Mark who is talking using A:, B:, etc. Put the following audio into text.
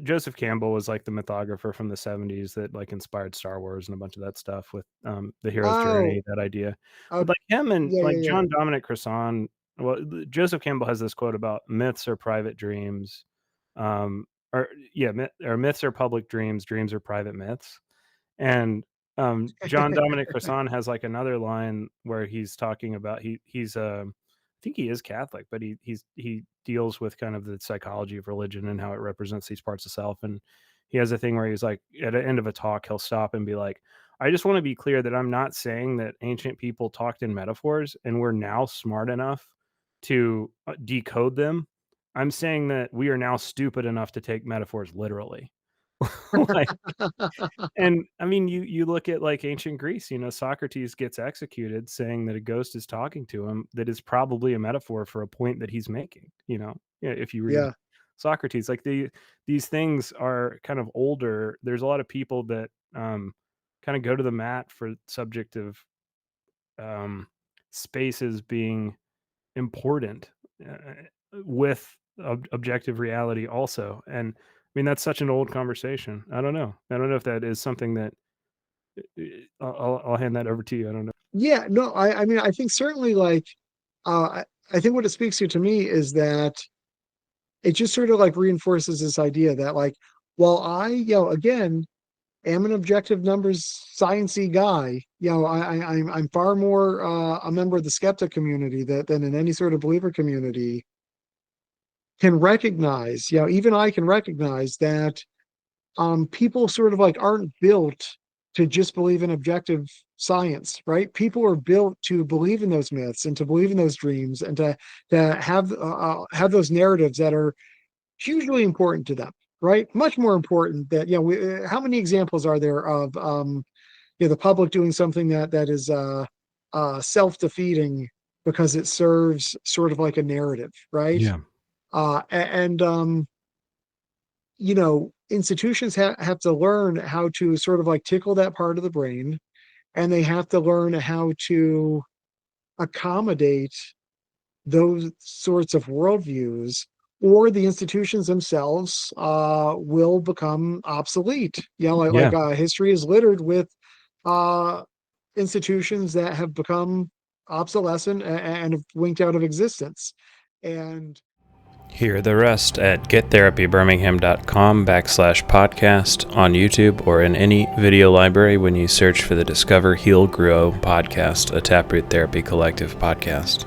A: Joseph Campbell was like the mythographer from the 70s that like inspired Star Wars and a bunch of that stuff with the hero's journey,
B: Oh,
A: that idea.
B: oh,
A: But like him and
B: yeah,
A: like
B: yeah, yeah.
A: John Dominic Crossan, well, Joseph Campbell has this quote about myths are private dreams, or yeah, or myths are public dreams, dreams are private myths. And John Dominic Crossan has like another line where he's talking about he's I think he is Catholic, but he deals with kind of the psychology of religion and how it represents these parts of self. And he has a thing where he's like, at the end of a talk, he'll stop and be like, I just want to be clear that I'm not saying that ancient people talked in metaphors and we're now smart enough to decode them. I'm saying that we are now stupid enough to take metaphors literally. Like, and I mean, you look at like ancient Greece, Socrates gets executed saying that a ghost is talking to him. That is probably a metaphor for a point that he's making. Yeah, if you read
B: Yeah,
A: Socrates, like these things are kind of older. There's a lot of people that kind of go to the mat for subject of um, spaces being important with objective reality also. And I mean, that's such an old conversation. I don't know. I don't know if that is something that I'll hand that over to you. I don't know.
B: yeah. No, I mean, I think certainly like, I think what it speaks to me is that it just sort of like reinforces this idea that like, well, again, am an objective numbers sciencey guy. I'm far more a member of the skeptic community than in any sort of believer community can recognize. Even I can recognize that people sort of like aren't built to just believe in objective science, right? People are built to believe in those myths and to believe in those dreams and to have those narratives that are hugely important to them, right? Much more important that how many examples are there of the public doing something that is self-defeating because it serves sort of like a narrative, right?
A: Yeah.
B: And institutions have to learn how to sort of like tickle that part of the brain, and they have to learn how to accommodate those sorts of worldviews, or the institutions themselves will become obsolete.
A: Yeah.
B: History is littered with uh, institutions that have become obsolescent and have winked out of existence. And
A: Hear the rest at gettherapybirmingham.com/podcast on YouTube or in any video library when you search for the Discover, Heal, Grow podcast, a Taproot Therapy Collective podcast.